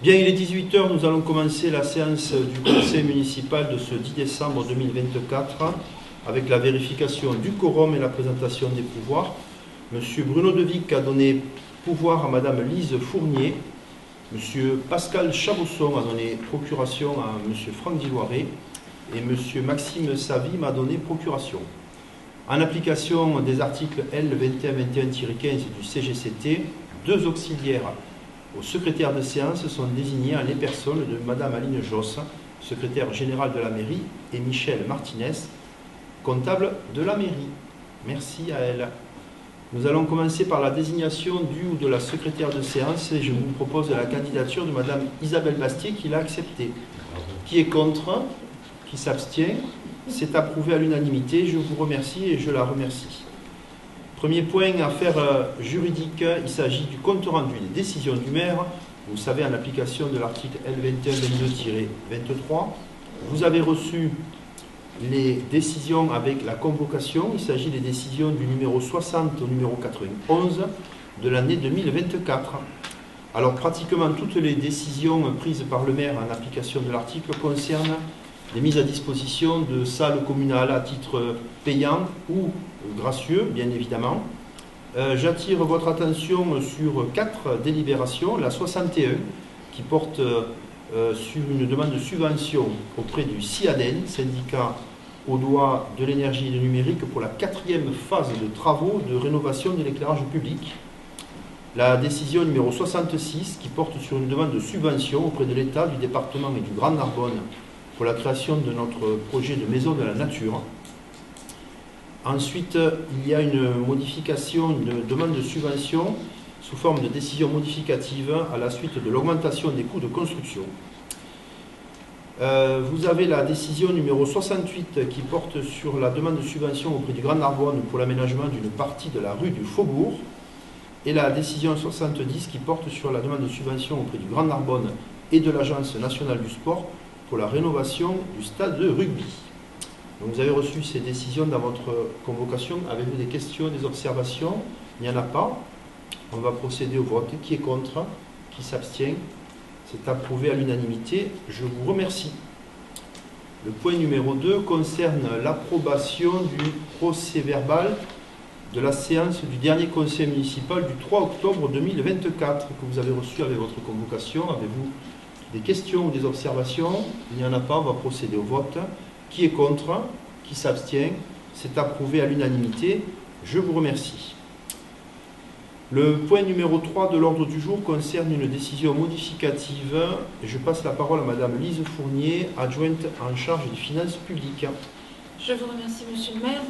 Bien, il est 18 h, nous allons commencer la séance du conseil municipal de ce 10 décembre 2024 avec la vérification du quorum et la présentation des pouvoirs. Monsieur Bruno Devic a donné pouvoir à Madame Lise Fournier. Monsieur Pascal Chabosson a donné procuration à Monsieur Franck Diloiré et Monsieur Maxime Savy m'a donné procuration. En application des articles L 2121-15 du CGCT, deux auxiliaires au secrétaire de séance sont désignés en les personnes de Madame Aline Josse, secrétaire générale de la mairie, et Michel Martinez, comptable de la mairie. Merci à elle. Nous allons commencer par la désignation du ou de la secrétaire de séance et je vous propose la candidature de Madame Isabelle Bastier qui l'a acceptée. Qui est contre? Qui s'abstient? C'est approuvé à l'unanimité. Je vous remercie et je la remercie. Premier point, affaire juridique, il s'agit du compte rendu des décisions du maire. Vous savez, en application de l'article L2122-23, vous avez reçu les décisions avec la convocation. Il s'agit des décisions du numéro 60 au numéro 91 de l'année 2024. Alors, pratiquement toutes les décisions prises par le maire en application de l'article concernent des mises à disposition de salles communales à titre payant ou gracieux, bien évidemment. J'attire votre attention sur 4 délibérations. La 61, qui porte sur une demande de subvention auprès du CIADEN, syndicat audois de l'énergie et du numérique, pour la 4e phase de travaux de rénovation de l'éclairage public. La décision numéro 66, qui porte sur une demande de subvention auprès de l'État, du département et du Grand Narbonne pour la création de notre projet de maison de la nature. Ensuite, il y a une modification, une demande de subvention sous forme de décision modificative à la suite de l'augmentation des coûts de construction. Vous avez la décision numéro 68 qui porte sur la demande de subvention auprès du Grand Narbonne pour l'aménagement d'une partie de la rue du Faubourg et la décision 70 qui porte sur la demande de subvention auprès du Grand Narbonne et de l'Agence nationale du sport pour la rénovation du stade de rugby. Donc vous avez reçu ces décisions dans votre convocation. Avez-vous des questions, des observations? Il n'y en a pas. On va procéder au vote. Qui est contre? Qui s'abstient? C'est approuvé à l'unanimité. Je vous remercie. Le point numéro 2 concerne l'approbation du procès-verbal de la séance du dernier conseil municipal du 3 octobre 2024 que vous avez reçu avec votre convocation. Avez-vous des questions ou des observations? Il n'y en a pas, on va procéder au vote. Qui est contre? Qui s'abstient? C'est approuvé à l'unanimité. Je vous remercie. Le point numéro 3 de l'ordre du jour concerne une décision modificative. Je passe la parole à Madame Lise Fournier, adjointe en charge des finances publiques. Je vous remercie, Monsieur le maire.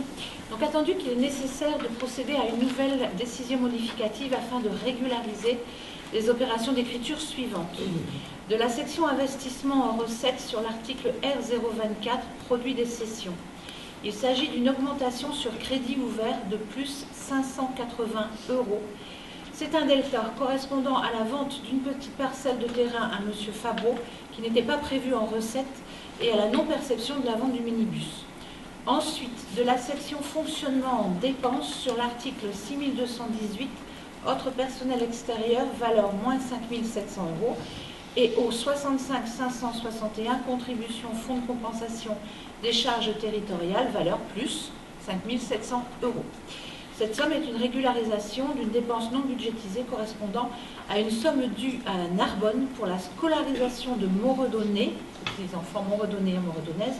Donc, attendu qu'il est nécessaire de procéder à une nouvelle décision modificative afin de régulariser les opérations d'écriture suivantes. De la section investissement en recettes sur l'article R024, produit des cessions. Il s'agit d'une augmentation sur crédit ouvert de plus 580 €. C'est un delta correspondant à la vente d'une petite parcelle de terrain à Monsieur Fabreau qui n'était pas prévu en recettes et à la non-perception de la vente du minibus. Ensuite, de la section fonctionnement en dépenses sur l'article 6218, autre personnel extérieur, valeur moins 5 700 €, et au 65 561, contribution fonds de compensation des charges territoriales, valeur plus 5 700 €. Cette somme est une régularisation d'une dépense non budgétisée correspondant à une somme due à Narbonne pour la scolarisation de Moredonnais, les enfants moredonnais et moredonnaises,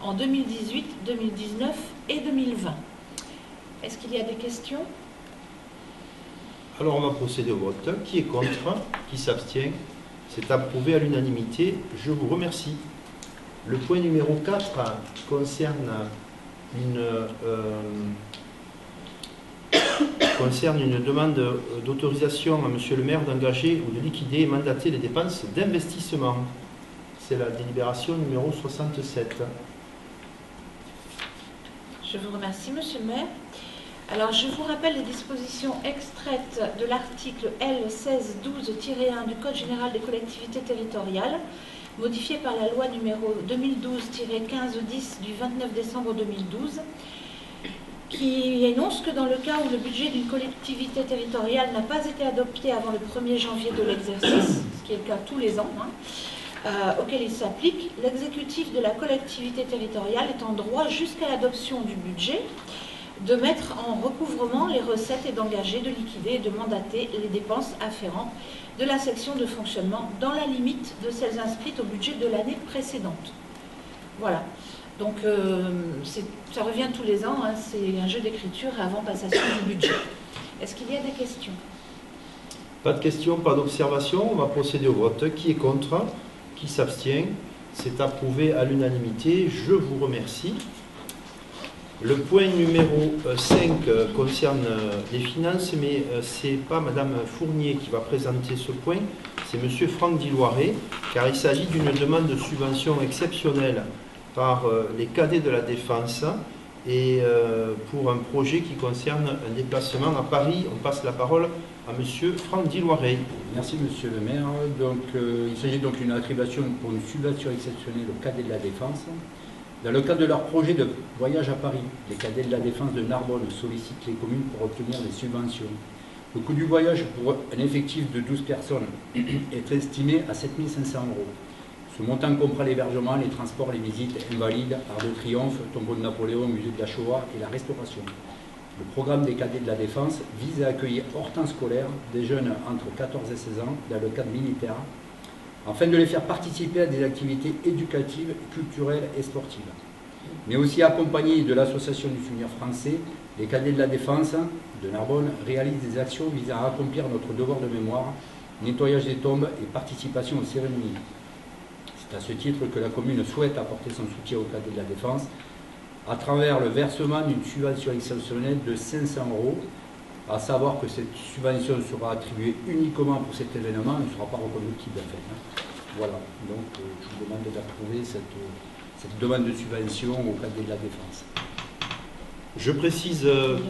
en 2018, 2019 et 2020. Est-ce qu'il y a des questions? Alors on va procéder au vote. Qui est contre? Qui s'abstient? C'est approuvé à l'unanimité. Je vous remercie. Le point numéro 4 concerne une demande d'autorisation à Monsieur le maire d'engager ou de liquider et mandater les dépenses d'investissement. C'est la délibération numéro 67. Je vous remercie, Monsieur le maire. Alors, je vous rappelle les dispositions extraites de l'article L1612-1 du Code général des collectivités territoriales, modifié par la loi numéro 2012-1510 du 29 décembre 2012, qui énonce que dans le cas où le budget d'une collectivité territoriale n'a pas été adopté avant le 1er janvier de l'exercice, ce qui est le cas tous les ans, auquel il s'applique, l'exécutif de la collectivité territoriale est en droit, jusqu'à l'adoption du budget, de mettre en recouvrement les recettes et d'engager, de liquider et de mandater les dépenses afférentes de la section de fonctionnement dans la limite de celles inscrites au budget de l'année précédente. Voilà. Donc ça revient tous les ans, c'est un jeu d'écriture avant passation du budget. Est-ce qu'il y a des questions? Pas de questions, pas d'observations. On va procéder au vote. Qui est contre? Qui s'abstient? C'est approuvé à l'unanimité. Je vous remercie. Le point numéro 5 concerne les finances, mais ce n'est pas Madame Fournier qui va présenter ce point, c'est Monsieur Franck Diloiré, car il s'agit d'une demande de subvention exceptionnelle par les cadets de la Défense et pour un projet qui concerne un déplacement à Paris. On passe la parole à Monsieur Franck Diloiré. Merci Monsieur le maire. Donc, il s'agit donc d'une attribution pour une subvention exceptionnelle aux cadets de la Défense. Dans le cadre de leur projet de voyage à Paris, les cadets de la Défense de Narbonne sollicitent les communes pour obtenir des subventions. Le coût du voyage pour un effectif de 12 personnes est estimé à 7 500 €. Ce montant comprend l'hébergement, les transports, les visites, Invalides, Arc de Triomphe, Tombeau de Napoléon, Musée de la Shoah et la restauration. Le programme des cadets de la Défense vise à accueillir hors temps scolaire des jeunes entre 14 et 16 ans dans le cadre militaire, afin de les faire participer à des activités éducatives, culturelles et sportives. Mais aussi accompagnés de l'association du souvenir français, les cadets de la Défense de Narbonne réalisent des actions visant à accomplir notre devoir de mémoire, nettoyage des tombes et participation aux cérémonies. C'est à ce titre que la commune souhaite apporter son soutien aux cadets de la Défense à travers le versement d'une subvention exceptionnelle de 500 €, à savoir que cette subvention sera attribuée uniquement pour cet événement, elle ne sera pas reconductible en fait. Voilà, donc je vous demande d'approuver cette demande de subvention au cadre de la Défense. Je précise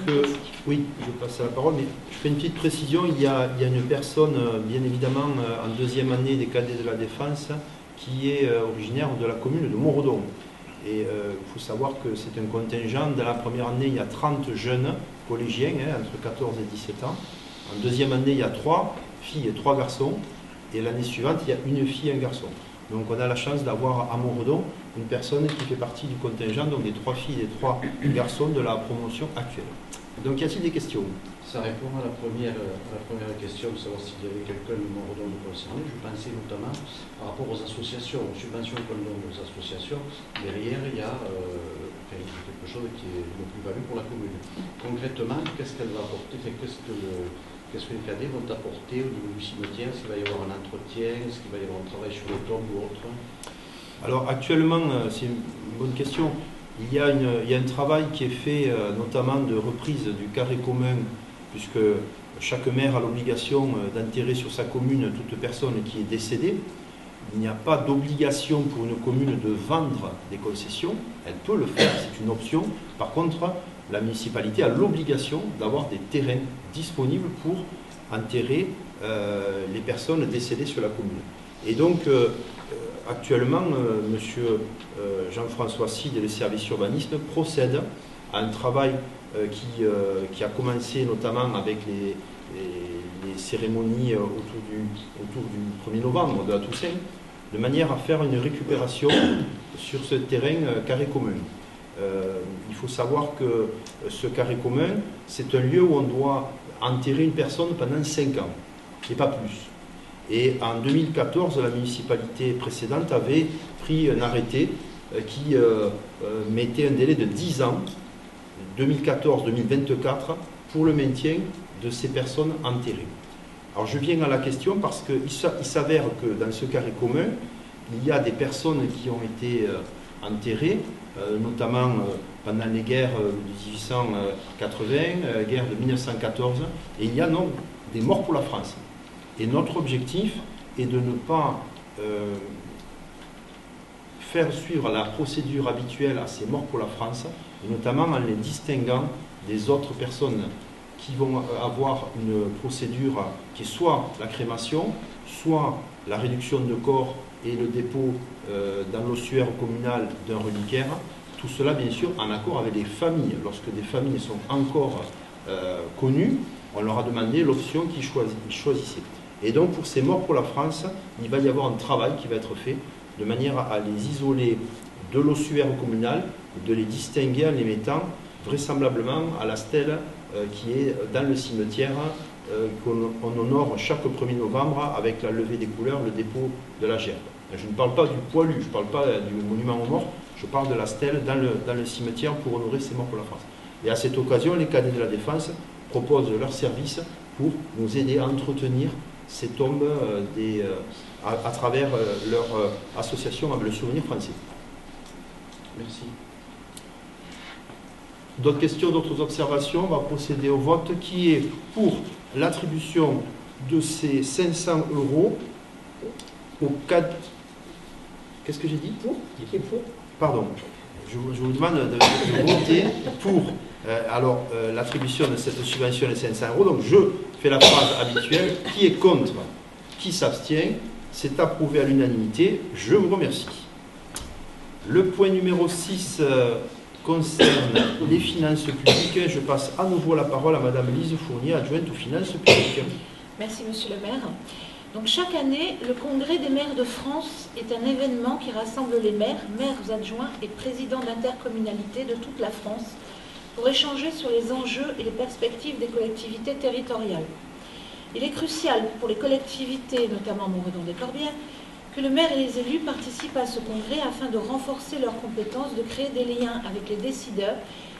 que... Oui, je passe à la parole, mais je fais une petite précision. Il y a une personne, bien évidemment, en deuxième année des cadets de la Défense, qui est originaire de la commune de Montredon. Et il faut savoir que c'est un contingent. Dans la première année, il y a 30 jeunes collégiens, entre 14 et 17 ans. En deuxième année, il y a 3 filles et 3 garçons. Et l'année suivante, il y a une fille et un garçon. Donc on a la chance d'avoir à Montredon une personne qui fait partie du contingent, donc des 3 filles et 3 garçons de la promotion actuelle. Donc y a-t-il des questions? Ça répond à la première question, de savoir s'il y avait quelqu'un de Montredon de concerné. Je pensais notamment par rapport aux associations, aux subventions qu'on donne aux associations. Derrière, il y a quelque chose qui est une plus-value pour la commune. Concrètement, qu'est-ce qu'elle va apporter? Qu'est-ce que les cadets vont apporter au niveau du cimetière? Est-ce qu'il va y avoir un entretien? Est-ce qu'il va y avoir un travail sur les tombes ou autre? Alors actuellement, c'est une bonne question. Il y a un travail qui est fait notamment de reprise du carré commun, puisque chaque maire a l'obligation d'enterrer sur sa commune toute personne qui est décédée. Il n'y a pas d'obligation pour une commune de vendre des concessions. Elle peut le faire, c'est une option. Par contre, la municipalité a l'obligation d'avoir des terrains disponibles pour enterrer les personnes décédées sur la commune. Et donc, actuellement, M. Jean-François Cid et le service urbanisme procèdent à un travail qui a commencé notamment avec les cérémonies autour du 1er novembre de la Toussaint, de manière à faire une récupération sur ce terrain carré commun. Il faut savoir que ce carré commun, c'est un lieu où on doit enterrer une personne pendant 5 ans, et pas plus. Et en 2014, la municipalité précédente avait pris un arrêté qui mettait un délai de 10 ans, 2014-2024, pour le maintien de ces personnes enterrées. Alors je viens à la question parce qu'il s'avère que dans ce carré commun, il y a des personnes qui ont été enterrées, notamment pendant les guerres de 1880, guerre de 1914, et il y a non, des morts pour la France. Et notre objectif est de ne pas faire suivre la procédure habituelle à ces morts pour la France, et notamment en les distinguant des autres personnes qui vont avoir une procédure qui est soit la crémation, soit la réduction de corps et le dépôt dans l'ossuaire communal d'un reliquaire. Tout cela, bien sûr, en accord avec les familles. Lorsque des familles sont encore connues, on leur a demandé l'option qu'ils choisissaient. Et donc pour ces morts pour la France, il va y avoir un travail qui va être fait de manière à les isoler de l'ossuaire communal, de les distinguer en les mettant vraisemblablement à la stèle qui est dans le cimetière qu'on honore chaque 1er novembre avec la levée des couleurs, le dépôt de la gerbe. Je ne parle pas du poilu, je ne parle pas du monument aux morts, je parle de la stèle dans le cimetière pour honorer ces morts pour la France. Et à cette occasion, les cadets de la Défense proposent leur service pour nous aider à entretenir ces tombes à travers leur association avec le souvenir français. Merci. D'autres questions, d'autres observations? On va procéder au vote. Qui est pour l'attribution de ces 500 € au cadre... Qu'est-ce que j'ai dit? Pour? Qui est pour? Pardon. Je vous demande de voter pour l'attribution de cette subvention de 500 €. Donc je fais la phrase habituelle. Qui est contre? Qui s'abstient? C'est approuvé à l'unanimité. Je vous remercie. Le point numéro 6 concerne les finances publiques. Je passe à nouveau la parole à Madame Lise Fournier, adjointe aux finances publiques. Merci, Monsieur le maire. Donc, chaque année, le Congrès des maires de France est un événement qui rassemble les maires, maires adjoints et présidents d'intercommunalités de toute la France pour échanger sur les enjeux et les perspectives des collectivités territoriales. Il est crucial pour les collectivités, notamment Montredon-des-Corbières, que le maire et les élus participent à ce congrès afin de renforcer leurs compétences, de créer des liens avec les décideurs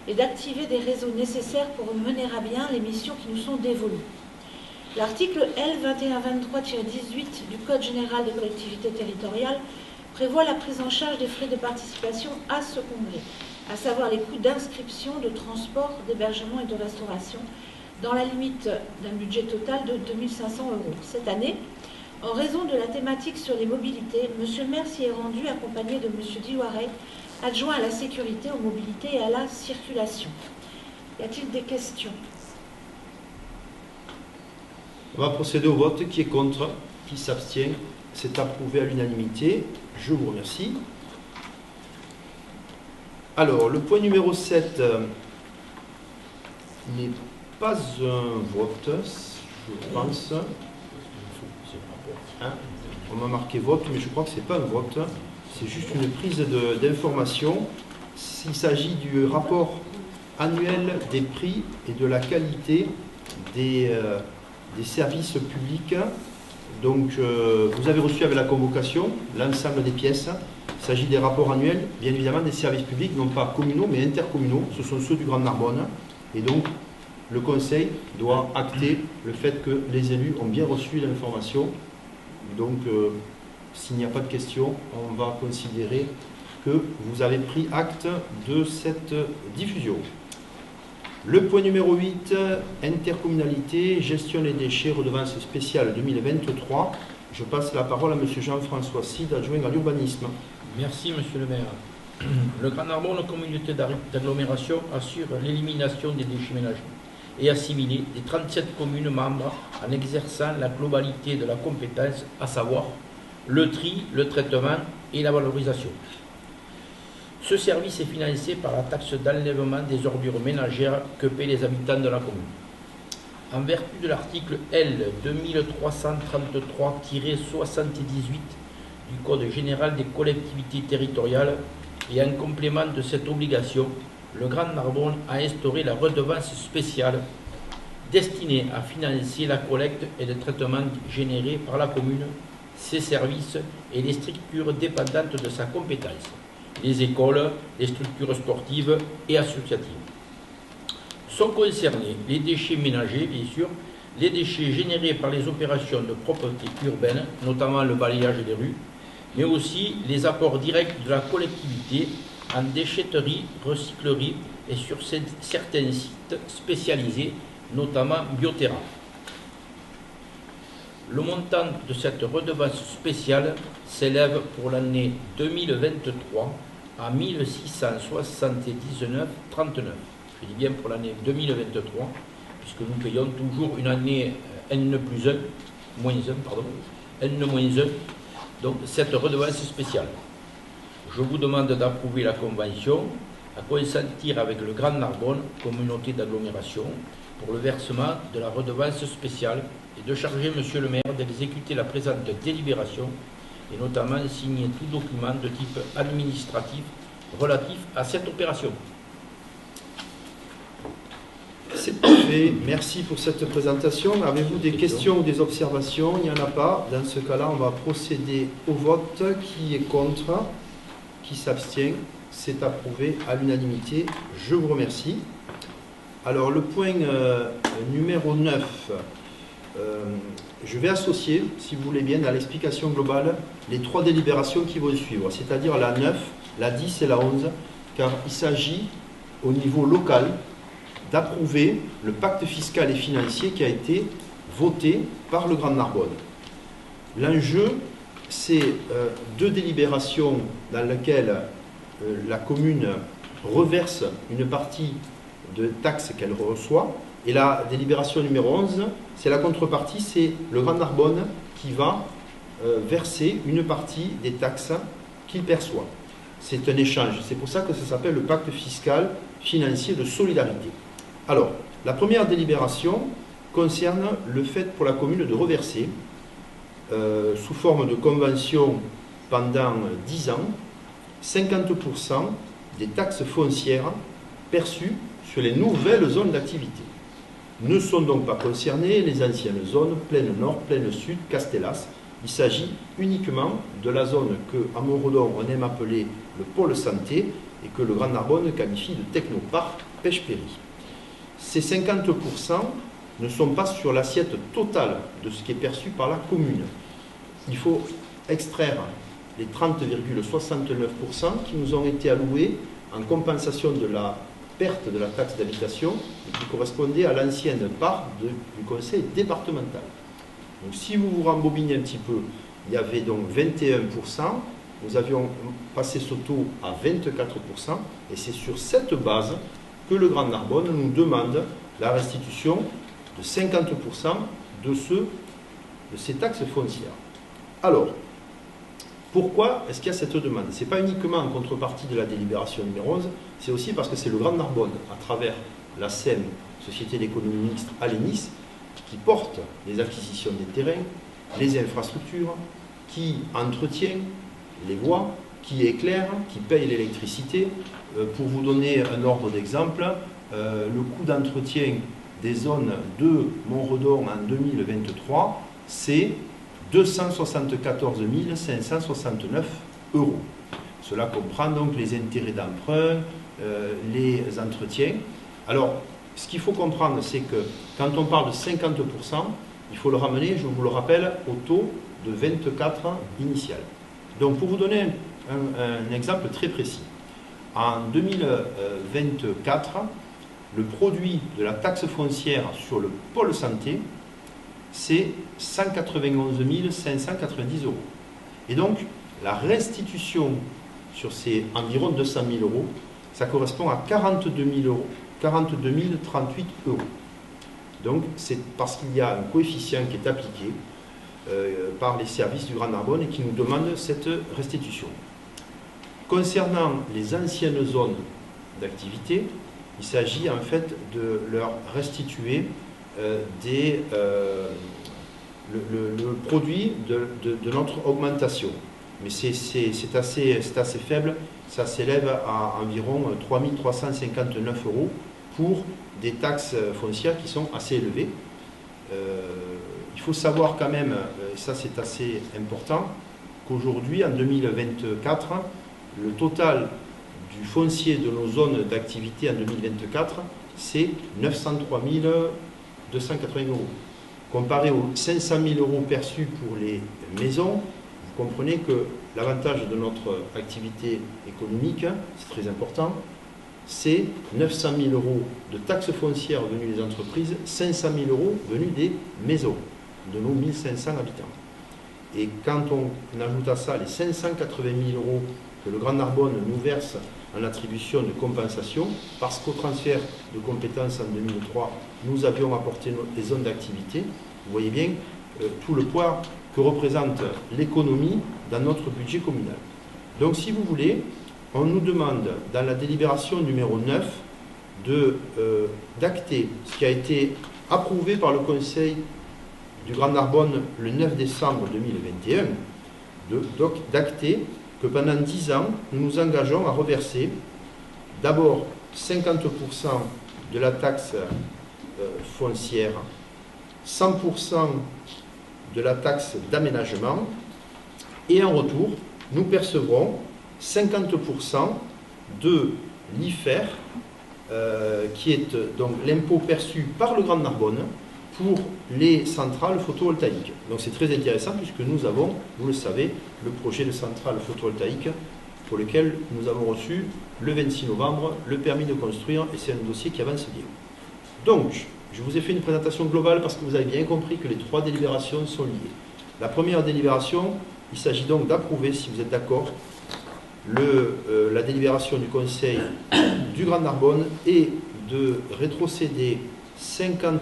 et d'activer des réseaux nécessaires pour mener à bien les missions qui nous sont dévolues. L'article L 2123-18 du Code général des collectivités territoriales prévoit la prise en charge des frais de participation à ce congrès, à savoir les coûts d'inscription, de transport, d'hébergement et de restauration, dans la limite d'un budget total de 2 500 €. Cette année, en raison de la thématique sur les mobilités, M. le maire s'y est rendu accompagné de M. Diouareg, adjoint à la sécurité, aux mobilités et à la circulation. Y a-t-il des questions? On va procéder au vote. Qui est contre? Qui s'abstient? C'est approuvé à l'unanimité. Je vous remercie. Alors, le point numéro 7 n'est pas un vote, je pense. Hein? On m'a marqué vote, mais je crois que ce n'est pas un vote. C'est juste une prise d'information. Il s'agit du rapport annuel des prix et de la qualité des services publics. Donc, vous avez reçu avec la convocation l'ensemble des pièces. Il s'agit des rapports annuels, bien évidemment, des services publics, non pas communaux, mais intercommunaux. Ce sont ceux du Grand Narbonne. Et donc, le Conseil doit acter le fait que les élus ont bien reçu l'information. Donc, s'il n'y a pas de questions, on va considérer que vous avez pris acte de cette diffusion. Le point numéro 8, intercommunalité, gestion des déchets, redevance spéciale 2023. Je passe la parole à M. Jean-François Cid, adjoint à l'urbanisme. Merci, Monsieur le maire. Le Grand Narbonne, communauté d'agglomération, assure l'élimination des déchets ménagers et assimilés des 37 communes membres en exerçant la globalité de la compétence, à savoir le tri, le traitement et la valorisation. Ce service est financé par la taxe d'enlèvement des ordures ménagères que paient les habitants de la commune. En vertu de l'article L 2333-78 du Code général des collectivités territoriales et en complément de cette obligation, le Grand Narbonne a instauré la redevance spéciale destinée à financer la collecte et le traitement générés par la commune, ses services et les structures dépendantes de sa compétence, les écoles, les structures sportives et associatives. Sont concernés les déchets ménagers, bien sûr, les déchets générés par les opérations de propreté urbaine, notamment le balayage des rues, mais aussi les apports directs de la collectivité en déchetterie, recyclerie et sur certains sites spécialisés, notamment Bioterra. Le montant de cette redevance spéciale s'élève pour l'année 2023 à 1 679,39. Je dis bien pour l'année 2023, puisque nous payons toujours une année N+1, N-1, donc cette redevance spéciale. Je vous demande d'approuver la convention, à consentir avec le Grand Narbonne, communauté d'agglomération, pour le versement de la redevance spéciale et de charger Monsieur le maire d'exécuter la présente délibération et notamment de signer tout document de type administratif relatif à cette opération. C'est parfait. Merci pour cette présentation. Avez-vous des questions ou des observations? Il n'y en a pas. Dans ce cas-là, on va procéder au vote. Qui est contre? Qui s'abstient? C'est approuvé à l'unanimité. Je vous remercie. Alors, le point numéro 9, je vais associer, si vous voulez bien, dans l'explication globale, les 3 délibérations qui vont suivre, c'est-à-dire la 9, la 10 et la 11, car il s'agit, au niveau local, d'approuver le pacte fiscal et financier qui a été voté par le Grand Narbonne. L'enjeu, c'est 2 délibérations dans lesquelles la commune reverse une partie de taxes qu'elle reçoit, et la délibération numéro 11, c'est la contrepartie, c'est le Grand Narbonne qui va verser une partie des taxes qu'il perçoit. C'est un échange, c'est pour ça que ça s'appelle le pacte fiscal financier de solidarité. Alors, la première délibération concerne le fait pour la commune de reverser, sous forme de convention pendant 10 ans, 50% des taxes foncières perçues sur les nouvelles zones d'activité. Ne sont donc pas concernées les anciennes zones, plaine nord, plaine sud, Castellas. Il s'agit uniquement de la zone que, à Montredon, on aime appeler le pôle santé et que le Grand Narbonne qualifie de technoparc pêche-péri. Ces 50% ne sont pas sur l'assiette totale de ce qui est perçu par la commune. Il faut extraire les 30,69% qui nous ont été alloués en compensation de la perte de la taxe d'habitation qui correspondait à l'ancienne part du conseil départemental. Donc si vous vous rembobinez un petit peu, il y avait donc 21%, nous avions passé ce taux à 24%, et c'est sur cette base que le Grand Narbonne nous demande la restitution de 50% de ces taxes foncières. Alors, pourquoi est-ce qu'il y a cette demande? Ce n'est pas uniquement en contrepartie de la délibération numéro 11, c'est aussi parce que c'est le Grand Narbonne, à travers la SEM, Société d'économie mixte Alénis, qui porte les acquisitions des terrains, les infrastructures, qui entretient les voies, qui éclaire, qui paye l'électricité. Pour vous donner un ordre d'exemple, le coût d'entretien des zones de Montredon en 2023, c'est 274 569 €. Cela comprend donc les intérêts d'emprunt, les entretiens. Alors, ce qu'il faut comprendre, c'est que quand on parle de 50%, il faut le ramener, je vous le rappelle, au taux de 24 initial. Donc, pour vous donner un exemple très précis, en 2024, le produit de la taxe foncière sur le pôle santé, c'est 191 590 €. Et donc, la restitution sur ces environ 200 000 €, ça correspond à 42 038 €. Donc, c'est parce qu'il y a un coefficient qui est appliqué par les services du Grand Narbonne et qui nous demande cette restitution. Concernant les anciennes zones d'activité, il s'agit en fait de leur restituer le produit de notre augmentation. Mais c'est assez faible, ça s'élève à environ 3 359 € pour des taxes foncières qui sont assez élevées. Il faut savoir quand même, et ça c'est assez important, qu'aujourd'hui, en 2024, le total du foncier de nos zones d'activité en 2024, c'est 903 280 €. Comparé aux 500 000 € perçus pour les maisons, vous comprenez que l'avantage de notre activité économique, c'est très important, c'est 900 000 € de taxes foncières venues des entreprises, 500 000 € venus des maisons, de nos 1500 habitants. Et quand on ajoute à ça les 580 000 € que le Grand Narbonne nous verse en attribution de compensation, parce qu'au transfert de compétences en 2003, nous avions apporté les zones d'activité, vous voyez bien tout le poids que représente l'économie dans notre budget communal. Donc si vous voulez, on nous demande dans la délibération numéro 9 d'acter ce qui a été approuvé par le Conseil du Grand Narbonne le 9 décembre 2021, d'acter que pendant 10 ans, nous nous engageons à reverser d'abord 50% de la taxe foncière, 100% de la taxe d'aménagement, et en retour, nous percevrons 50% de l'IFER, qui est donc l'impôt perçu par le Grand Narbonne pour les centrales photovoltaïques. Donc c'est très intéressant puisque nous avons, vous le savez, le projet de centrale photovoltaïque pour lequel nous avons reçu le 26 novembre le permis de construire, et c'est un dossier qui avance bien. Donc, je vous ai fait une présentation globale parce que vous avez bien compris que les 3 délibérations sont liées. La première délibération, il s'agit donc d'approuver, si vous êtes d'accord, la délibération du Conseil du Grand Narbonne et de rétrocéder 50%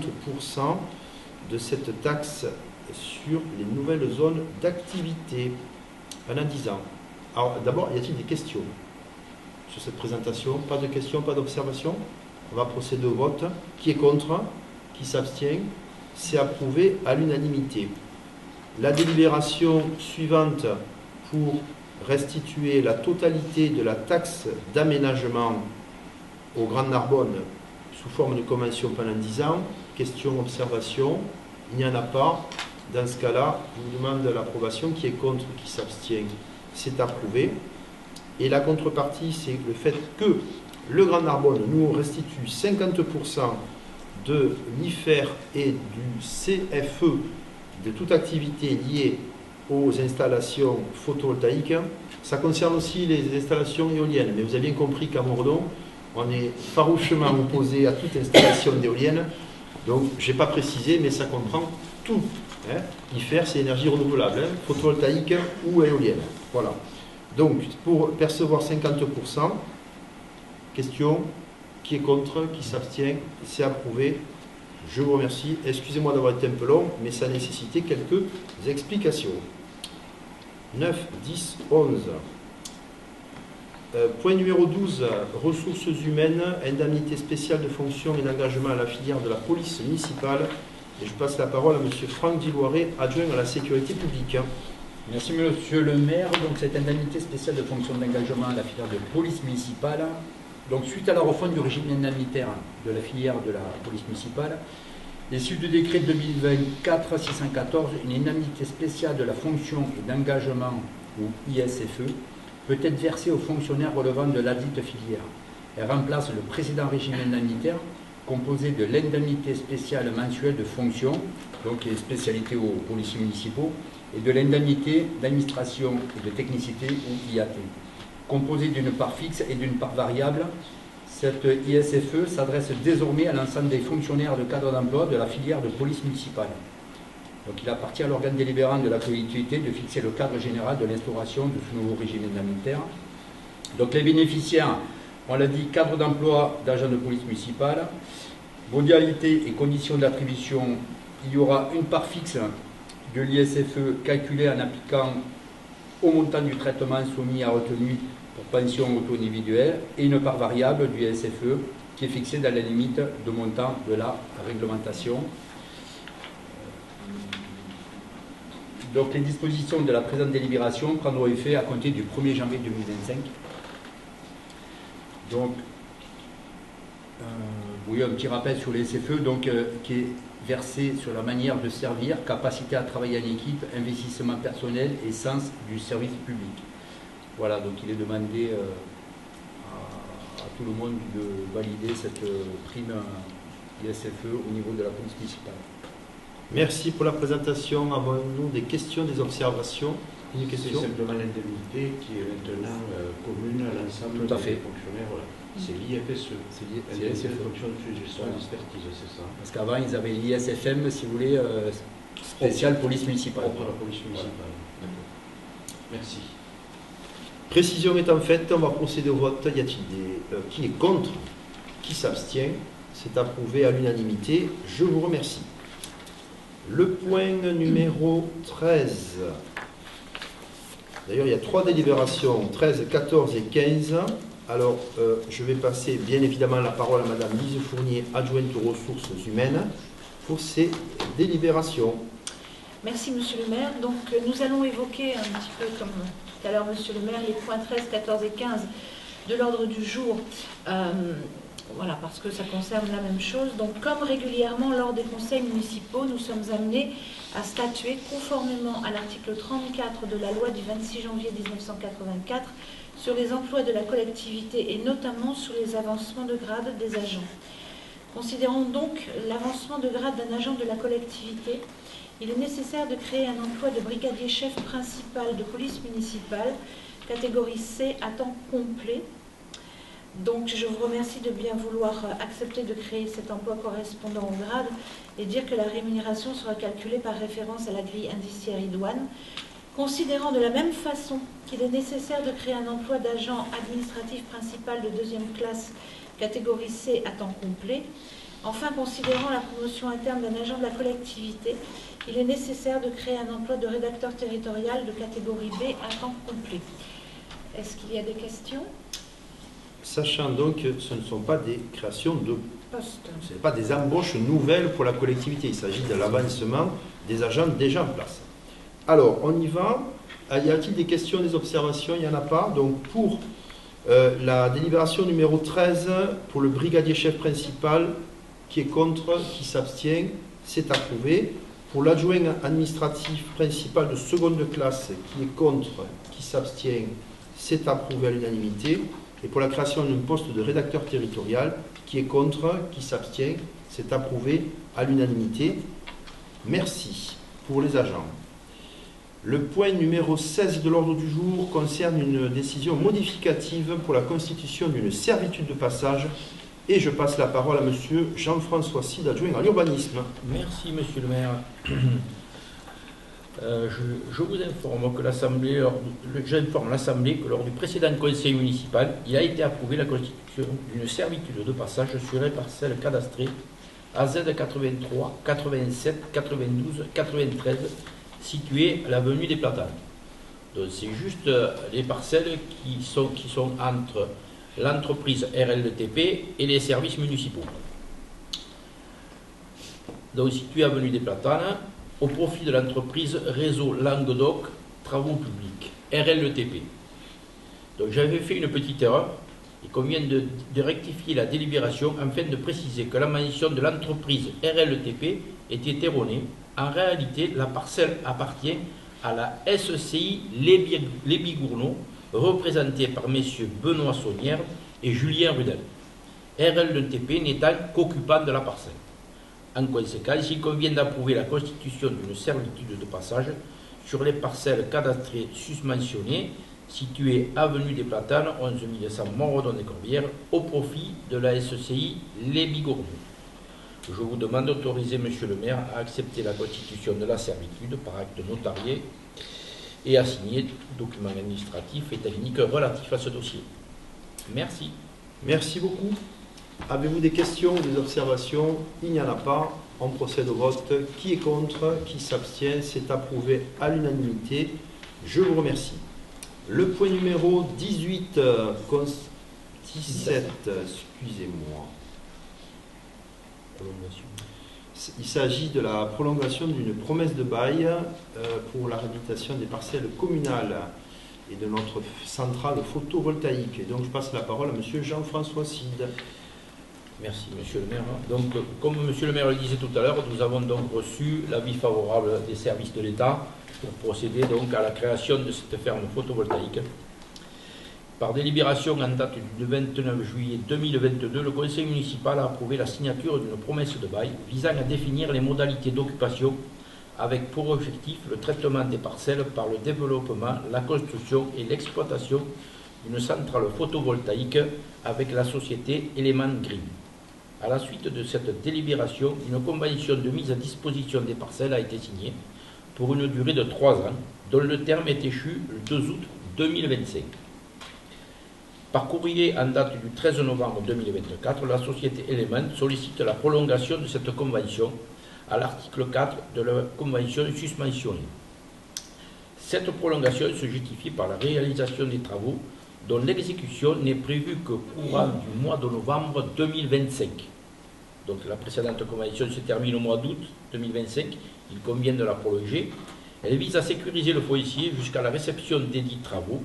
de cette taxe sur les nouvelles zones d'activité pendant 10 ans. Alors d'abord, y a-t-il des questions sur cette présentation? Pas de questions, pas d'observations? On va procéder au vote. Qui est contre? Qui s'abstient? C'est approuvé à l'unanimité. La délibération suivante pour restituer la totalité de la taxe d'aménagement au Grand Narbonne sous forme de convention pendant 10 ans. Question, observation? Il n'y en a pas. Dans ce cas-là, je vous demande l'approbation. Qui est contre? Qui s'abstient? C'est approuvé. Et la contrepartie, c'est le fait que le Grand Narbonne nous restitue 50% de l'IFER et du CFE de toute activité liée aux installations photovoltaïques. Ça concerne aussi les installations éoliennes. Mais vous avez bien compris qu'à Mordon, on est farouchement opposé à toute installation d'éoliennes. Donc, je n'ai pas précisé, mais ça comprend tout. Hein. IFER, c'est énergie renouvelable, hein, photovoltaïque ou éolienne. Voilà. Donc, pour percevoir 50%, question, qui est contre, qui s'abstient, c'est approuvé. Je vous remercie. Excusez-moi d'avoir été un peu long, mais ça a nécessité quelques explications. 9, 10, 11. Point numéro 12, ressources humaines, indemnité spéciale de fonction et d'engagement à la filière de la police municipale. Et je passe la parole à M. Franck Diloiré, adjoint à la sécurité publique. Merci Monsieur le maire. Donc cette indemnité spéciale de fonction d'engagement à la filière de police municipale, donc suite à la refonte du régime indemnitaire de la filière de la police municipale, et suite du décret de 2024-614, une indemnité spéciale de la fonction et d'engagement, ou ISFE, peut être versée aux fonctionnaires relevant de ladite filière. Elle remplace le précédent régime indemnitaire composé de l'indemnité spéciale mensuelle de fonction, donc les spécialités aux policiers municipaux, et de l'indemnité d'administration et de technicité, ou IAT, composée d'une part fixe et d'une part variable. Cette ISFE s'adresse désormais à l'ensemble des fonctionnaires de cadre d'emploi de la filière de police municipale. Donc il appartient à l'organe délibérant de la collectivité de fixer le cadre général de l'instauration de ce nouveau régime indemnitaire. Donc les bénéficiaires, on l'a dit, cadre d'emploi d'agents de police municipale, modalités et conditions d'attribution, il y aura une part fixe de l'ISFE calculée en appliquant au montant du traitement soumis à retenue pour pension auto-individuelle et une part variable du ISFE qui est fixée dans la limite de montant de la réglementation. Donc les dispositions de la présente délibération prendront effet à compter du 1er janvier 2025. Donc, oui, un petit rappel sur les SFE, donc, qui est versé sur la manière de servir, capacité à travailler en équipe, investissement personnel et sens du service public. Voilà, donc il est demandé à tout le monde de valider cette prime ISFE au niveau de la police municipale. Merci pour la présentation. Avons-nous des questions, des observations? Une question? C'est simplement l'indemnité qui est maintenant commune à l'ensemble des fonctionnaires. Voilà. C'est l'IFSE. C'est l'IFSE. Fonction de gestion d'expertise, c'est ça. Parce qu'avant, ils avaient l'ISFM, si vous voulez, spécial police municipale. Pour la police municipale. Voilà. Merci. Précision étant faite, on va procéder au vote. Y a-t-il qui est contre? Qui s'abstient? C'est approuvé à l'unanimité. Je vous remercie. Le point numéro 13. D'ailleurs, il y a 3 délibérations, 13, 14 et 15. Alors, je vais passer bien évidemment la parole à Madame Lise Fournier, adjointe aux ressources humaines, pour ces délibérations. Merci, Monsieur le maire. Donc, nous allons évoquer un petit peu, comme tout à l'heure, Monsieur le maire, les points 13, 14 et 15 de l'ordre du jour. Voilà, parce que ça concerne la même chose. Donc, comme régulièrement lors des conseils municipaux, nous sommes amenés à statuer conformément à l'article 34 de la loi du 26 janvier 1984 sur les emplois de la collectivité et notamment sur les avancements de grade des agents. Considérons donc l'avancement de grade d'un agent de la collectivité. Il est nécessaire de créer un emploi de brigadier chef principal de police municipale, catégorie C à temps complet. Donc je vous remercie de bien vouloir accepter de créer cet emploi correspondant au grade et dire que la rémunération sera calculée par référence à la grille indiciaire idoine. Considérant de la même façon qu'il est nécessaire de créer un emploi d'agent administratif principal de deuxième classe, catégorie C à temps complet. Enfin, considérant la promotion interne d'un agent de la collectivité, il est nécessaire de créer un emploi de rédacteur territorial de catégorie B à temps complet. Est-ce qu'il y a des questions? Sachant donc que ce ne sont pas des créations de postes. Ce n'est pas des embauches nouvelles pour la collectivité. Il s'agit de l'avancement des agents déjà en place. Alors, on y va. Y a-t-il des questions, des observations? Il n'y en a pas. Donc, pour la délibération numéro 13, pour le brigadier chef principal, qui est contre, qui s'abstient, c'est approuvé. Pour l'adjoint administratif principal de seconde classe, qui est contre, qui s'abstient, c'est approuvé à l'unanimité. Et pour la création d'un poste de rédacteur territorial, qui est contre, qui s'abstient, c'est approuvé à l'unanimité. Merci pour les agents. Le point numéro 16 de l'ordre du jour concerne une décision modificative pour la constitution d'une servitude de passage. Et je passe la parole à Monsieur Jean-François Cid, adjoint à l'urbanisme. Merci, Monsieur le maire. Je vous informe que j'informe l'Assemblée que lors du précédent conseil municipal, il a été approuvé la constitution d'une servitude de passage sur les parcelles cadastrées AZ 83, 87, 92, 93, situées à l'avenue des Platanes. Donc c'est juste les parcelles qui sont entre l'entreprise RLTP et les services municipaux. Donc situées avenue des Platanes, au profit de l'entreprise Réseau Languedoc Travaux Publics, RLTP. Donc j'avais fait une petite erreur. Il convient de rectifier la délibération afin de préciser que la mention de l'entreprise RLTP était erronée. En réalité, la parcelle appartient à la SCI Les Bigournaux, représentée par messieurs Benoît Saunière et Julien Rudel. RLTP n'étant qu'occupant de la parcelle. En conséquence, il convient d'approuver la constitution d'une servitude de passage sur les parcelles cadastrées susmentionnées situées avenue des Platanes, 11 100 Montredon-des-Corbières, au profit de la SCI Les Bigournaux. Je vous demande d'autoriser, Monsieur le maire, à accepter la constitution de la servitude par acte notarié et à signer tout document administratif et technique relatif à ce dossier. Merci. Merci beaucoup. Avez-vous des questions ou des observations? Il n'y en a pas. On procède au vote. Qui est contre? Qui s'abstient? C'est approuvé à l'unanimité. Je vous remercie. Le point numéro 18, 17, excusez-moi. Il s'agit de la prolongation d'une promesse de bail pour la réhabilitation des parcelles communales et de notre centrale photovoltaïque. Et donc je passe la parole à Monsieur Jean-François Cid. Merci, Monsieur le maire. Donc, comme Monsieur le maire le disait tout à l'heure, nous avons donc reçu l'avis favorable des services de l'État pour procéder donc à la création de cette ferme photovoltaïque. Par délibération en date du 29 juillet 2022, le conseil municipal a approuvé la signature d'une promesse de bail visant à définir les modalités d'occupation avec pour objectif le traitement des parcelles par le développement, la construction et l'exploitation d'une centrale photovoltaïque avec la société Element Green. À la suite de cette délibération, une convention de mise à disposition des parcelles a été signée pour une durée de 3 ans, dont le terme est échu le 2 août 2025. Par courrier en date du 13 novembre 2024, la société Element sollicite la prolongation de cette convention à l'article 4 de la convention susmentionnée. Cette prolongation se justifie par la réalisation des travaux dont l'exécution n'est prévue que courant du mois de novembre 2025. Donc la précédente convention se termine au mois d'août 2025, il convient de la prolonger. Elle vise à sécuriser le foncier jusqu'à la réception des dits travaux,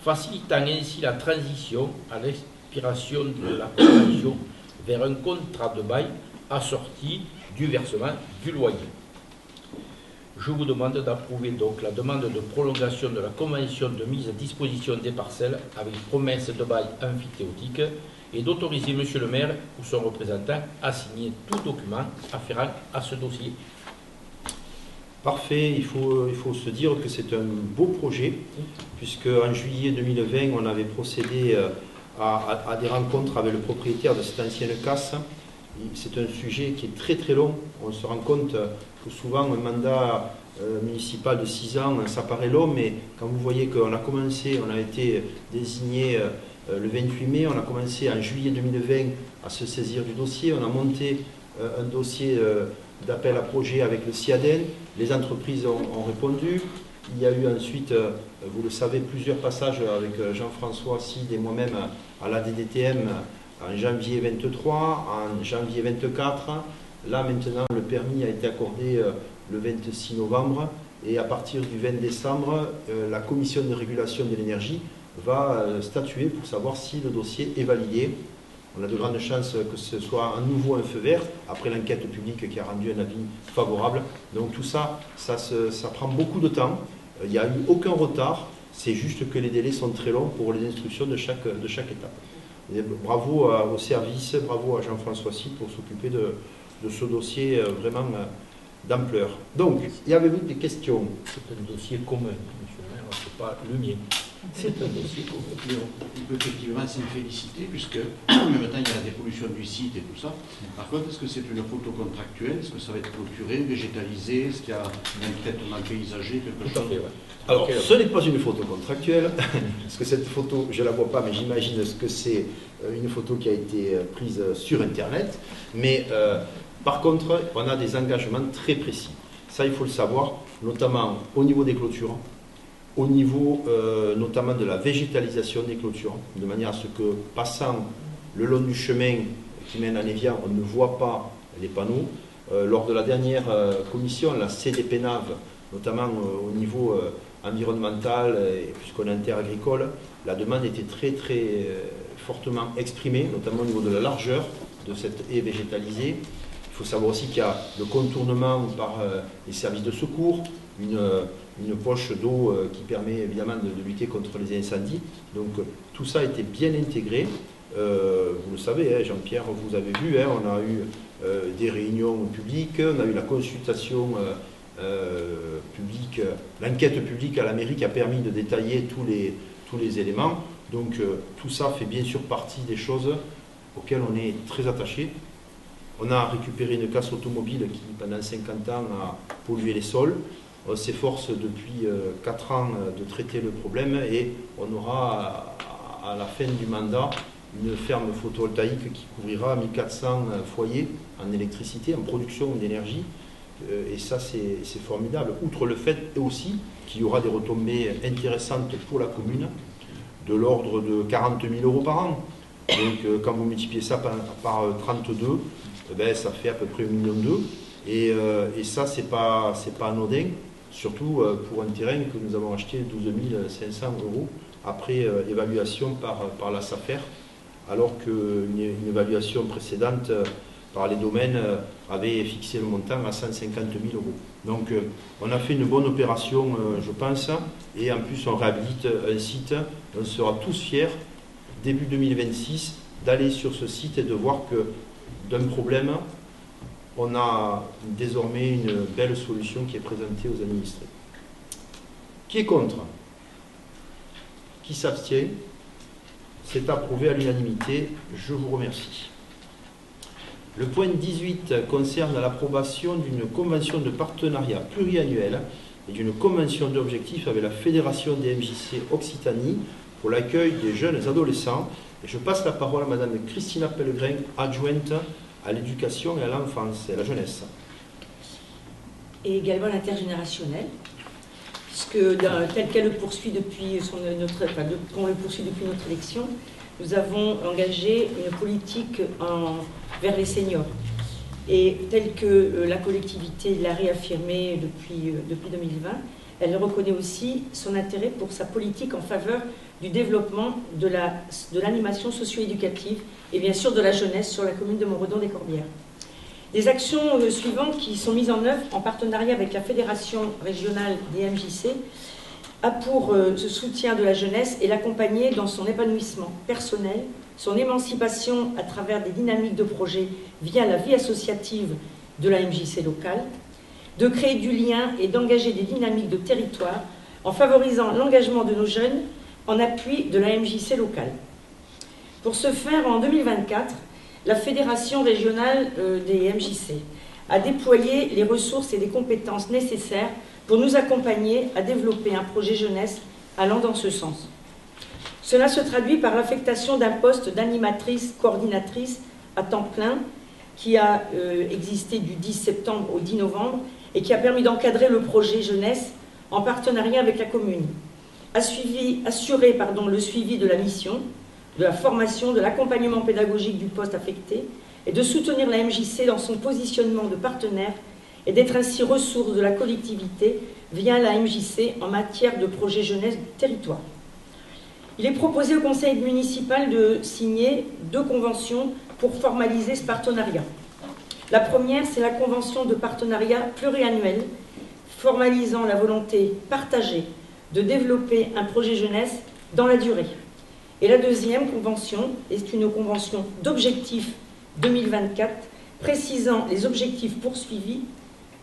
facilitant ainsi la transition à l'expiration de la convention vers un contrat de bail assorti du versement du loyer. Je vous demande d'approuver donc la demande de prolongation de la convention de mise à disposition des parcelles avec promesse de bail emphytéotique et d'autoriser Monsieur le maire ou son représentant à signer tout document afférent à ce dossier. Parfait, il faut se dire que c'est un beau projet, puisque en juillet 2020, on avait procédé à des rencontres avec le propriétaire de cette ancienne casse. C'est un sujet qui est très très long. On se rend compte que souvent un mandat municipal de 6 ans, ça paraît long, mais quand vous voyez qu'on a commencé, on a été désigné le 28 mai, on a commencé en juillet 2020 à se saisir du dossier, on a monté un dossier d'appel à projet avec le CIADEN, les entreprises ont répondu. Il y a eu ensuite, vous le savez, plusieurs passages avec Jean-François Cid et moi-même à la DDTM en janvier 23, en janvier 24. Là maintenant, le permis a été accordé le 26 novembre et à partir du 20 décembre, la commission de régulation de l'énergie va statuer pour savoir si le dossier est validé. On a de grandes chances que ce soit à nouveau un feu vert, après l'enquête publique qui a rendu un avis favorable. Donc tout ça, ça prend beaucoup de temps. Il n'y a eu aucun retard, c'est juste que les délais sont très longs pour les instructions de chaque étape. Et bravo au service, bravo à Jean-François Cid pour s'occuper de ce dossier vraiment d'ampleur. Donc, y avez-vous des questions? C'est un dossier commun, monsieur le maire, ce n'est pas le mien. C'est un dossier commun. On peut effectivement s'en féliciter, puisque en même temps il y a la dépollution du site et tout ça. Par contre, est-ce que c'est une photo contractuelle? Est-ce que ça va être clôturé, végétalisé? Est-ce qu'il y a un traitement paysager, quelque chose? Fait, ouais. Alors, ce n'est pas une photo contractuelle, parce que cette photo, je ne la vois pas, mais j'imagine que c'est une photo qui a été prise sur Internet. Mais par contre, on a des engagements très précis. Ça, il faut le savoir, notamment au niveau des clôtures, au niveau notamment de la végétalisation des clôtures, de manière à ce que, passant le long du chemin qui mène à Névian, on ne voit pas les panneaux. Lors de la dernière commission, la CDPNAV, notamment au niveau environnemental, puisqu'on est en terre agricole, la demande était très très fortement exprimée, notamment au niveau de la largeur de cette haie végétalisée. Il faut savoir aussi qu'il y a le contournement par les services de secours, une poche d'eau qui permet évidemment de lutter contre les incendies. Donc tout ça a été bien intégré. Vous le savez, hein, Jean-Pierre, vous avez vu, hein, on a eu des réunions publiques, on a eu la consultation publique, l'enquête publique à la mairie qui a permis de détailler tous les éléments. Donc tout ça fait bien sûr partie des choses auxquelles on est très attaché. On a récupéré une casse automobile qui, pendant 50 ans, a pollué les sols. On s'efforce depuis 4 ans de traiter le problème et on aura à la fin du mandat une ferme photovoltaïque qui couvrira 1400 foyers en électricité, en production d'énergie. Et ça, c'est formidable. Outre le fait aussi qu'il y aura des retombées intéressantes pour la commune, de l'ordre de 40 000 € par an. Donc quand vous multipliez ça par 32, ben, ça fait à peu près 1,2 million. Et ça, c'est pas anodin, surtout pour un terrain que nous avons acheté 12 500 € après évaluation par la SAFER, alors qu'une évaluation précédente par les domaines avait fixé le montant à 150 000 €. Donc on a fait une bonne opération, je pense, et en plus on réhabilite un site. On sera tous fiers, début 2026, d'aller sur ce site et de voir que d'un problème, on a désormais une belle solution qui est présentée aux administrés. Qui est contre? Qui s'abstient? C'est approuvé à l'unanimité. Je vous remercie. Le point 18 concerne l'approbation d'une convention de partenariat pluriannuel et d'une convention d'objectifs avec la Fédération des MJC Occitanie pour l'accueil des jeunes adolescents. Et je passe la parole à Madame Christina Pellegrin, adjointe à l'éducation et à l'enfance et à la jeunesse. Et également l'intergénérationnel. tel qu'elle le poursuit depuis qu'on le poursuit depuis notre élection, nous avons engagé une politique vers les seniors. Et telle que la collectivité l'a réaffirmé depuis 2020, elle reconnaît aussi son intérêt pour sa politique en faveur du développement de l'animation socio-éducative et bien sûr de la jeunesse sur la commune de Montredon-des-Corbières. Les actions suivantes qui sont mises en œuvre en partenariat avec la Fédération régionale des MJC a pour ce soutien de la jeunesse et l'accompagner dans son épanouissement personnel, son émancipation à travers des dynamiques de projet via la vie associative de la MJC locale, de créer du lien et d'engager des dynamiques de territoire en favorisant l'engagement de nos jeunes en appui de la MJC locale. Pour ce faire, en 2024, la Fédération régionale des MJC a déployé les ressources et les compétences nécessaires pour nous accompagner à développer un projet jeunesse allant dans ce sens. Cela se traduit par l'affectation d'un poste d'animatrice coordinatrice à temps plein qui a existé du 10 septembre au 10 novembre et qui a permis d'encadrer le projet jeunesse en partenariat avec la commune. Assurer le suivi de la mission, de la formation, de l'accompagnement pédagogique du poste affecté et de soutenir la MJC dans son positionnement de partenaire et d'être ainsi ressource de la collectivité via la MJC en matière de projet jeunesse du territoire. Il est proposé au conseil municipal de signer 2 conventions pour formaliser ce partenariat. La première, c'est la convention de partenariat pluriannuel formalisant la volonté partagée de développer un projet jeunesse dans la durée. Et la deuxième convention est une convention d'objectifs 2024 précisant les objectifs poursuivis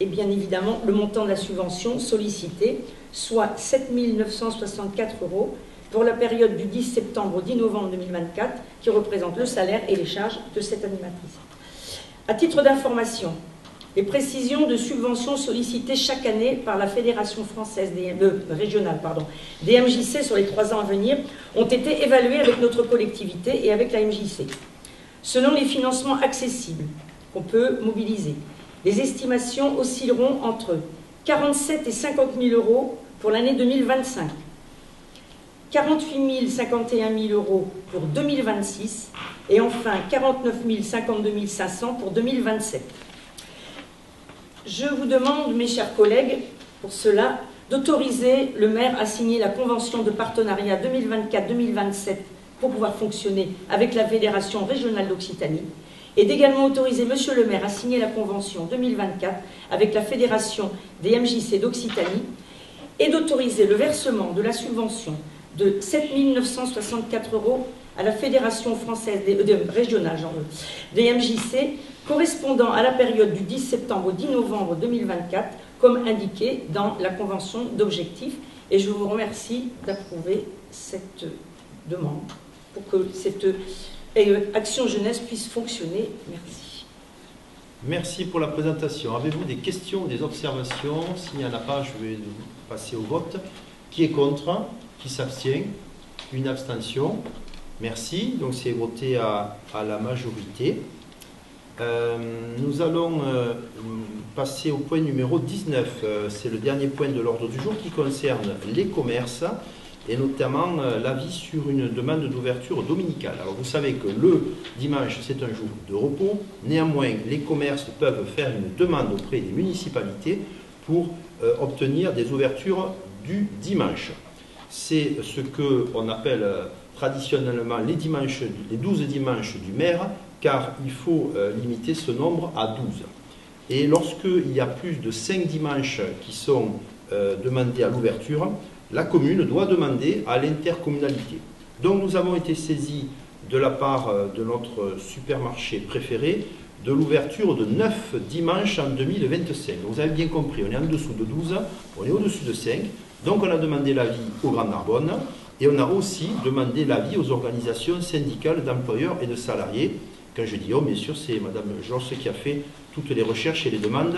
et bien évidemment le montant de la subvention sollicitée, soit 7 964 € pour la période du 10 septembre au 10 novembre 2024, qui représente le salaire et les charges de cette animatrice. À titre d'information, les précisions de subventions sollicitées chaque année par la Fédération française régionale des MJC sur les 3 ans à venir ont été évaluées avec notre collectivité et avec la MJC. Selon les financements accessibles qu'on peut mobiliser, les estimations oscilleront entre 47 et 50 000 € pour l'année 2025, 48 051 000 € pour 2026 et enfin 49 52 500 pour 2027. Je vous demande, mes chers collègues, pour cela, d'autoriser le maire à signer la convention de partenariat 2024-2027 pour pouvoir fonctionner avec la Fédération régionale d'Occitanie et d'également autoriser monsieur le maire à signer la convention 2024 avec la Fédération des MJC d'Occitanie et d'autoriser le versement de la subvention de 7 964 € à la Fédération française régionale des MJC correspondant à la période du 10 septembre au 10 novembre 2024 comme indiqué dans la convention d'objectifs. Et je vous remercie d'approuver cette demande pour que cette action jeunesse puisse fonctionner. Merci. Merci pour la présentation. Avez-vous des questions ou des observations? S'il n'y en a pas, je vais passer au vote. Qui est contre? Qui s'abstient? Une abstention. Merci. Donc c'est voté à la majorité. Nous allons passer au point numéro 19. C'est le dernier point de l'ordre du jour qui concerne les commerces et notamment l'avis sur une demande d'ouverture dominicale. Alors vous savez que le dimanche c'est un jour de repos, néanmoins les commerces peuvent faire une demande auprès des municipalités pour obtenir des ouvertures du dimanche. C'est ce qu'on appelle traditionnellement les 12 dimanches du maire, car il faut limiter ce nombre à 12. Et lorsqu'il y a plus de 5 dimanches qui sont demandés à l'ouverture, la commune doit demander à l'intercommunalité. Donc nous avons été saisis de la part de notre supermarché préféré de l'ouverture de 9 dimanches en 2025. Donc vous avez bien compris, on est en dessous de 12, on est au-dessus de 5. Donc on a demandé l'avis au Grand Narbonne et on a aussi demandé l'avis aux organisations syndicales d'employeurs et de salariés. Quand je dis « oh », bien sûr, c'est Mme Josse qui a fait toutes les recherches et les demandes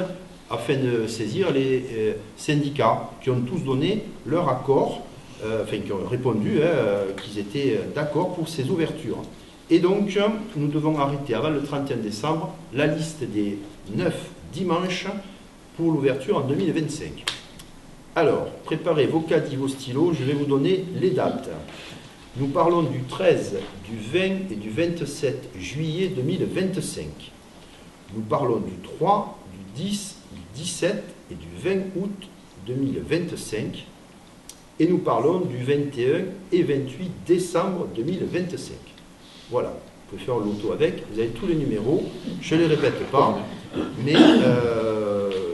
afin de saisir les syndicats qui ont tous donné leur accord, qui ont répondu qu'ils étaient d'accord pour ces ouvertures. Et donc, nous devons arrêter avant le 31 décembre la liste des 9 dimanches pour l'ouverture en 2025. Alors, préparez vos caddies, vos stylos, je vais vous donner les dates. Nous parlons du 13, du 20 et du 27 juillet 2025. Nous parlons du 3, du 10, du 17 et du 20 août 2025. Et nous parlons du 21 et 28 décembre 2025. Voilà, vous pouvez faire l'auto avec, vous avez tous les numéros, je ne les répète pas, mais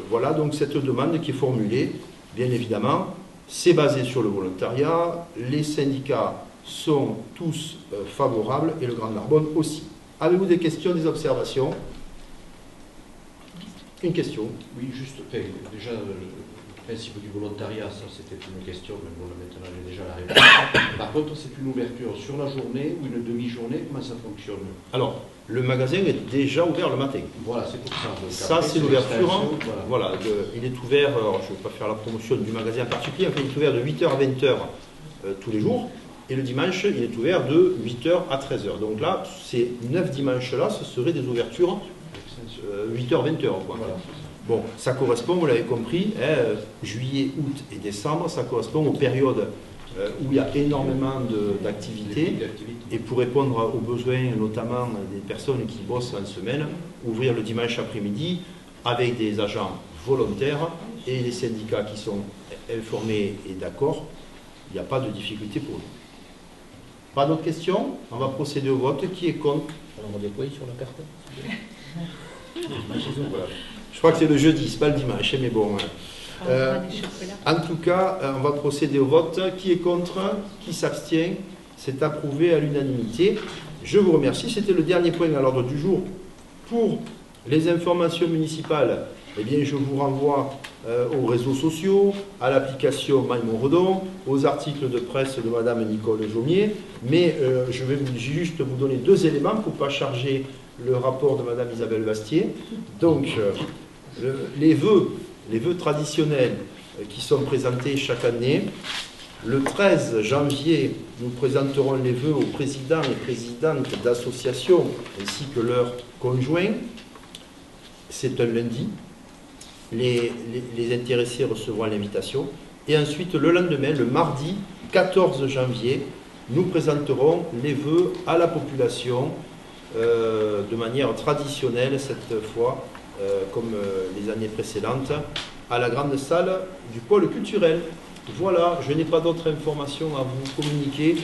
voilà donc cette demande qui est formulée, bien évidemment, c'est basé sur le volontariat, les syndicats sont tous favorables et le Grand Narbonne aussi. Avez-vous des questions, des observations? Une question. Oui, juste, déjà, le principe du volontariat, ça c'était une question, mais bon, maintenant j'ai déjà la réponse. Par contre, c'est une ouverture sur la journée ou une demi-journée, comment ça fonctionne? Alors, le magasin est déjà ouvert le matin. Voilà, c'est pour ça. Donc, Ça, après, c'est l'ouverture. Voilà. Il est ouvert, alors, je ne vais pas faire la promotion du magasin en particulier, il est ouvert de 8h à 20h tous les jours. Et le dimanche, il est ouvert de 8h à 13h. Donc là, ces 9 dimanches-là, ce seraient des ouvertures 8h-20h. Voilà. Bon, ça correspond, vous l'avez compris, juillet, août et décembre, ça correspond aux périodes où il y a énormément d'activités. Et pour répondre aux besoins, notamment des personnes qui bossent en semaine, ouvrir le dimanche après-midi avec des agents volontaires et les syndicats qui sont informés et d'accord, il n'y a pas de difficulté pour nous. Pas d'autres questions? On va procéder au vote. Qui est contre? On va déployer sur la carte. Voilà. Je crois que c'est le jeudi, c'est pas le dimanche, mais bon. En tout cas, on va procéder au vote. Qui est contre? Qui s'abstient? C'est approuvé à l'unanimité. Je vous remercie. C'était le dernier point à l'ordre du jour. Pour les informations municipales, eh bien, je vous renvoie aux réseaux sociaux, à l'application MyMonredon, aux articles de presse de Madame Nicole Jaumier, mais je vais juste vous donner 2 éléments pour ne pas charger le rapport de Madame Isabelle Bastier. Donc, les vœux traditionnels qui sont présentés chaque année. Le 13 janvier, nous présenterons les vœux aux présidents et présidentes d'associations ainsi que leurs conjoints. C'est un lundi. Les intéressés recevront l'invitation. Et ensuite, le lendemain, le mardi 14 janvier, nous présenterons les vœux à la population de manière traditionnelle, cette fois, comme les années précédentes, à la grande salle du pôle culturel. Voilà, je n'ai pas d'autres informations à vous communiquer.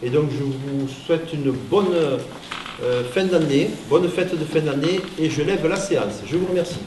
Et donc, je vous souhaite une bonne fin d'année, bonne fête de fin d'année, et je lève la séance. Je vous remercie.